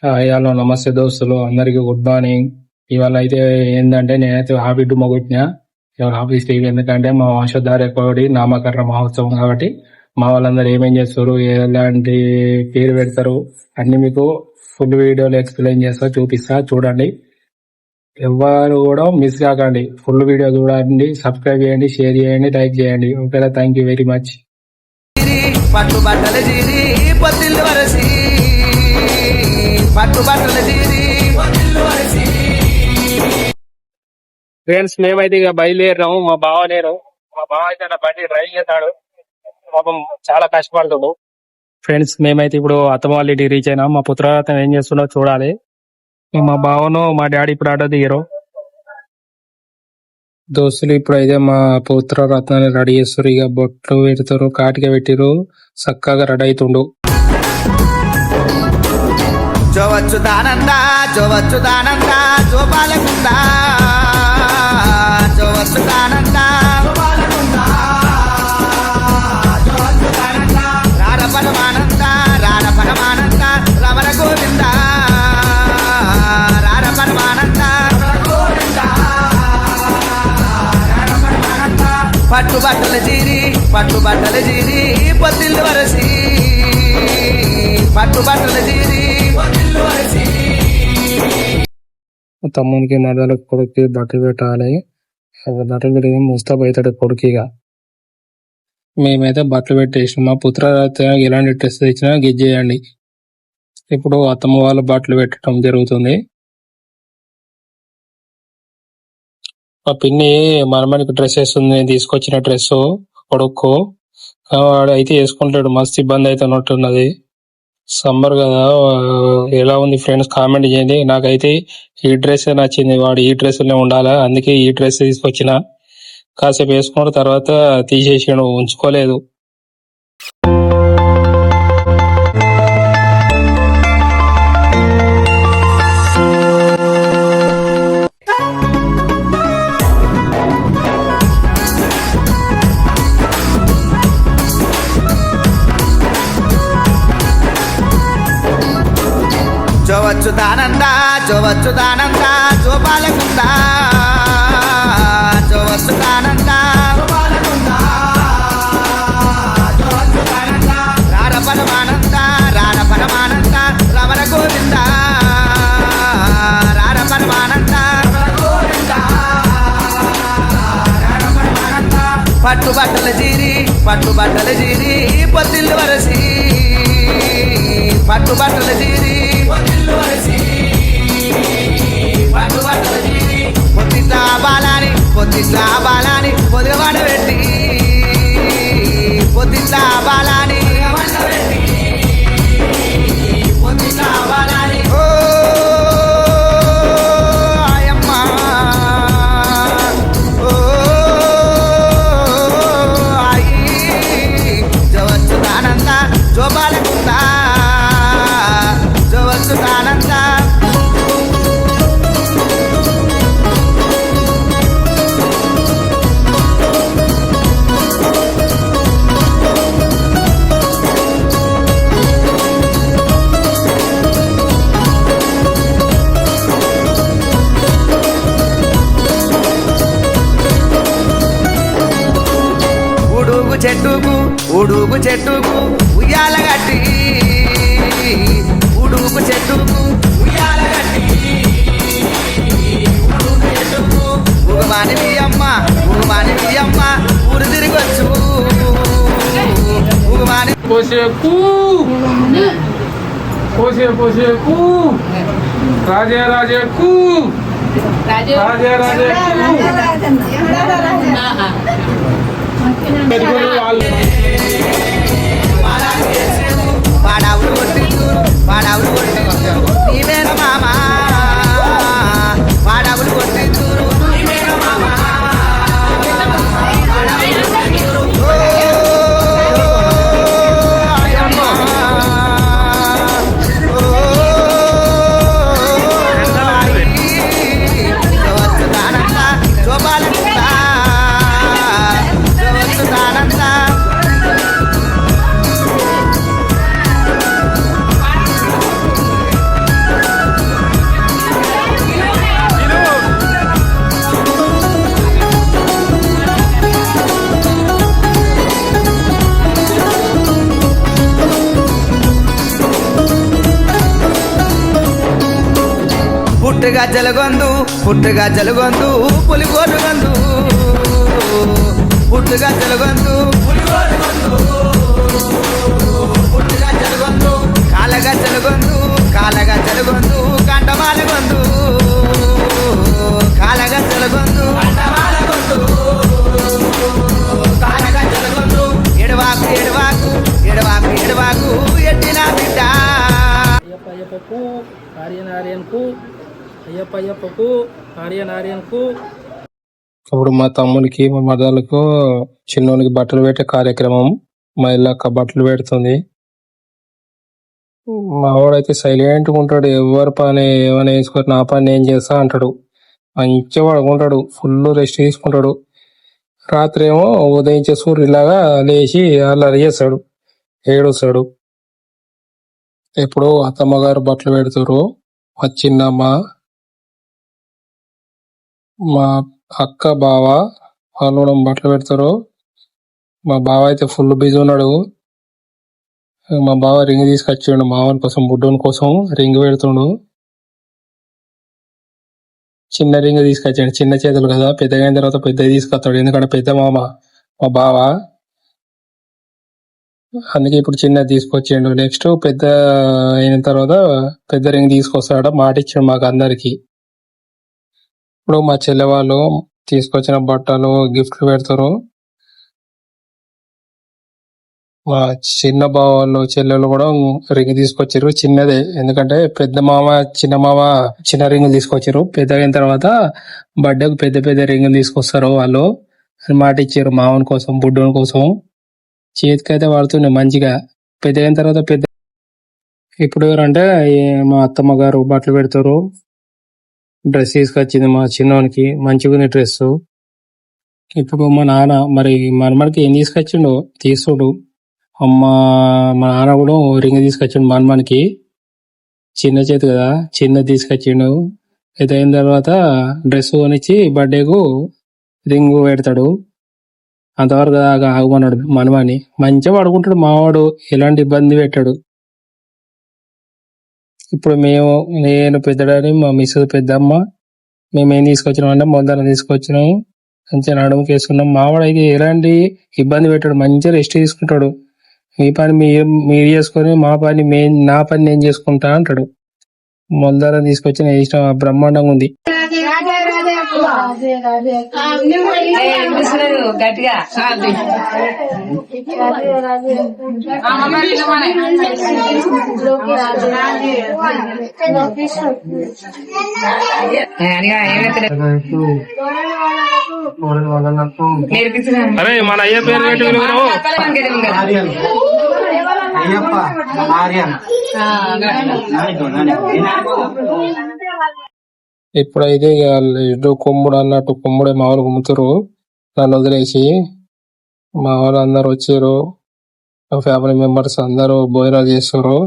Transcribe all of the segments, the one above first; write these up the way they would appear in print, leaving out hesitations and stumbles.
Hello నమస్తే దోస్తులు అందరికి గుడ్ మార్నింగ్. ఇవాళ అయితే ఏంటంటే నేనైతే హాబీ టు మొగొట్టినా ఇవాళ ఆఫీస్ లీవ్. ఎందుకంటే మా వంశధార ఎక్కువడి నామకరణ మహోత్సవం కాబట్టి మా వాళ్ళందరూ ఏమేం చేస్తారు, ఎలాంటి పేరు పెడతారు అన్ని మీకు ఫుల్ వీడియోలో ఎక్స్ప్లెయిన్ చేస్తా, చూపిస్తా. చూడండి, ఎవరు కూడా మిస్ కాకండి. ఫుల్ వీడియో చూడండి, సబ్స్క్రైబ్ చేయండి, షేర్ చేయండి, లైక్ చేయండి. ఓకేనా, thank you very much. Friends, మేమైతే ఇక బయలుదేరాము. మా బావ లేరు. మా బావ అయితే నా బండి డ్రైవ్ చేస్తాడు. పాపం చాలా కష్టపడుతాడు. ఫ్రెండ్స్, మేమైతే ఇప్పుడు అత్తమ్మ వాళ్ళ ఇంటికి రీచ్ అయినాం. మా పుత్రరత్నం ఏం చేస్తుండో చూడాలి. మా బావను మా డాడీ ఇప్పుడు ఆటో దిగరు. దోస్తులు ఇప్పుడు అయితే మా పుత్రరత్నాన్ని రెడీ చేస్తారు. ఇక బొట్లు పెడతారు, కాటిక పెట్టిరు, చక్కగా రెడీ అవుతుండు. జోవచ్చుదానందా జోవచ్చుదానందా జోపాలకుందా జోవచ్చుదానందా రార పరమానంద రార పరమానంద రమణ గోవింద రార పరమానంద పట్టుబట్టల జీరి పొత్తిల్లు వరసి పట్టుబట్టల జీరి తమ్మునికి మరదల కొడుకు బట్టలు పెట్టాలి. బట్టలు పెట్టి ముస్తాబ్ అవుతాడు కొడుకుగా. మేమైతే బట్టలు పెట్టేసి మా పుత్రరత్న ఎలాంటి డ్రెస్ తెచ్చినా గిజ్జేయండి. ఇప్పుడు అత్తమ్మ వాళ్ళ బట్టలు పెట్టడం జరుగుతుంది. మా పిన్ని మనమనికి డ్రెస్ వేస్తుంది, తీసుకొచ్చిన డ్రెస్ కొడుకు. వాడు అయితే వేసుకుంటాడు, మస్తు ఇబ్బంది అయితే ఉన్నట్టున్నది. సమ్మర్ కదా, ఎలా ఉంది ఫ్రెండ్స్ కామెంట్ చేయండి. నాకైతే ఈ డ్రెస్ నచ్చింది, వాడు ఈ డ్రెస్ లో ఉండాలా, అందుకే ఈ డ్రెస్ తీసుకొచ్చిన. కాసేపు వేసుకున్న తర్వాత తీసేసాడు, ఉంచుకోలేదు. జోవచ్చుదానందా జోపాలకుందా జోవచ్చుదానందా రార పరమానంద రమణ గోవింద రార పరమానంద పట్టుబట్టల జీరి పొత్తిల్లు వరసి పట్టుబట్టల జీరి పొద్దుట్లా బాలాని పొదిగవాడ పెట్టి పొద్దుట్లా బాలాని ఓ ఆయమ్మ ఓ అయి జోవచ్చుదానంద జోపాలకుందా జోవచ్చుదానంద ఉడుగు చెట్టుకు ఉయ్యాల గట్టి ఉడుగు చెట్టుకు ఉయ్యాల గట్టి ఉగమాని అమ్మ ఊరు తిరిగొచ్చు ఉగమాని పోసేకు రాజేకు పాడావులు కొట్టించు నీవేన మామా పాడావులు కొట్టించు జోపాలకుందా పుట్టుగా జలగొందు పుట్టుగా జలగొందు పులిగోరు గొందు పుట్టుగా జలగొందు పులిగోరు గొందు పుట్టుగా జలగొందు కాలగా జలగొందు కాలగా జలగొందు కంటమాల గొందు కాలగా జలగొందు కంటమాల గొందు కాలగా జలగొందు ఎడవాకు ఎడవాకు ఎడవాకు ఎడవాకు ఎట్టిన బిడ్డ అయ్యప్ప అయ్యప్పకు ఆర్యనారాయణకు అయ్యప్ప అయ్యప్పకు ఆర్యనారాయణకు. అప్పుడు మా తమ్మునికి మా మదర్లకు చిన్నోనికి బట్టలు పెట్టే కార్యక్రమం. మా ఇల్లక్క బట్టలు పెడుతుంది. మా వాడైతే సైలెంట్ గా ఉంటాడు. ఎవరి పని ఏమైనా వేసుకొని నా పని నేను చేస్తా అంటాడు. మంచిగా పడుకుంటాడు. ఫుల్ రెస్ట్ తీసుకుంటాడు. రాత్రి ఏమో ఉదయించే సూర్యులాగా లేచి అల్లరి చేస్తాడు, ఏడుస్తాడు. ఎప్పుడు అత్తమ్మ గారు బట్టలు పెడతారు, మా చిన్నమ్మ, మా అక్క, బావ వాళ్ళు కూడా బట్టలు పెడతారు. మా బావ అయితే ఫుల్ బిజీ ఉన్నాడు. మా బావ రింగ్ తీసుకొచ్చాడు మావన్ కోసం, బుడ్డోని కోసం రింగ్ పెడుతుండు. చిన్న రింగ్ తీసుకొచ్చాడు. చిన్న చేతులు కదా, పెద్దగా అయిన తర్వాత పెద్దది తీసుకొస్తాడు. ఎందుకంటే పెద్ద మామ మా బావ, అందుకే ఇప్పుడు చిన్నది తీసుకొచ్చిండు. నెక్స్ట్ పెద్ద అయిన తర్వాత పెద్ద రింగ్ తీసుకొస్తాడు. మాట ఇచ్చాడు మాకు అందరికి. ఇప్పుడు మా చెల్లె వాళ్ళు తీసుకొచ్చిన బట్టలు గిఫ్ట్లు పెడతారు. మా చిన్న బావ వాళ్ళు చెల్లెలు కూడా రింగ్ తీసుకొచ్చారు, చిన్నదే. ఎందుకంటే పెద్ద మామ చిన్న మామ చిన్న రింగులు తీసుకొచ్చారు. పెద్ద అయిన తర్వాత బర్త్డేకు పెద్ద పెద్ద రింగులు తీసుకొస్తారు వాళ్ళు అని మాట ఇచ్చారు. మామని కోసం, బుడ్డోని కోసం. చేతికైతే వాడుతుండే మంచిగా. పెద్ద అయిన తర్వాత పెద్ద ఇప్పుడు ఎవరంటే మా అత్తమ్మ గారు బట్టలు పెడతారు. డ్రెస్ తీసుకొచ్చింది మా చిన్నోనికి, మంచిగా ఉంది డ్రెస్. ఇప్పుడు మా నాన్న మరి మనమడికి ఏం తీసుకొచ్చిండు తీసుడు. మా నాన్న కూడా రింగ్ తీసుకొచ్చిండు మనమనికి. చిన్న చేతి కదా, చిన్నది తీసుకొచ్చిండు. ఇది అయిన తర్వాత డ్రెస్ కొనిచ్చి బర్త్డేకు రింగ్ పెడతాడు. అంతవరకు దాకా ఆగమన్నాడు మనమని. మంచిగా పడుకుంటాడు మావాడు, ఎలాంటి ఇబ్బంది పెట్టాడు. ఇప్పుడు నేను పెద్దడాని, మా మిస్సెస్ పెద్దమ్మ, మేమేం తీసుకొచ్చినాం అంటే మొదలు తీసుకొచ్చినాము. మంచిగా నడుముకి వేసుకున్నాం. మావాడు అయితే ఎలాంటి ఇబ్బంది పెట్టాడు, మంచిగా రెస్ట్ తీసుకుంటాడు. మీ పని మీరు చేసుకొని మా పని నా పని నేను చేసుకుంటా అంటాడు. మొదల తీసుకొచ్చిన ఇష్టం బ్రహ్మాండంగా ఉంది. అరే మన అయ్య పేరు పెట్టి ఇప్పుడైతే ఇటు కొమ్ముడు అన్నట్టు కొమ్ముడే మా వాళ్ళు గుమ్ముతారు. నన్ను వదిలేసి మా వాళ్ళు అందరు వచ్చారు. మా ఫ్యామిలీ మెంబర్స్ అందరూ భోజనాలు చేస్తారు.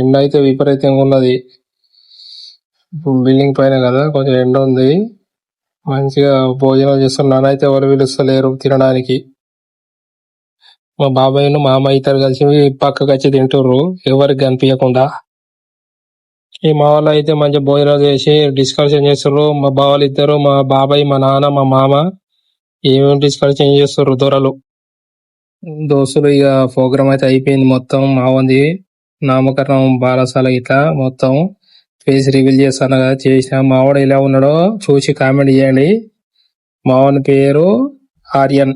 ఎండ అయితే విపరీతంగా ఉన్నది. బిల్డింగ్ పైన కదా, కొంచెం ఎండ ఉంది. మంచిగా భోజనాలు చేస్తారు. నానైతే ఎవరు పిలుస్తలేరు తినడానికి. మా బాబాయ్ను మా అమ్మ ఇద్దరు కలిసి పక్కకు వచ్చి తింటుర్రు, ఎవరికి కనిపించకుండా. ఈ మా వాళ్ళు అయితే మంచిగా భోజనాలు చేసి డిస్కషన్ చేస్తారు. మా బావాలు ఇద్దరు, మా బాబాయ్, మా నాన్న, మా మామ ఏమేమి డిస్కషన్ చేస్తారు దొరలు దోస్తులు. ఇక ప్రోగ్రామ్ అయితే అయిపోయింది మొత్తం. మావంది నామకరణం, బాలసాల ఇట్లా మొత్తం ఫేస్ రివీల్ చేస్తాను కదా, చేసిన. మావాడు ఎలా ఉన్నాడో చూసి కామెంట్ చేయండి. మావాని పేరు ఆర్యన్.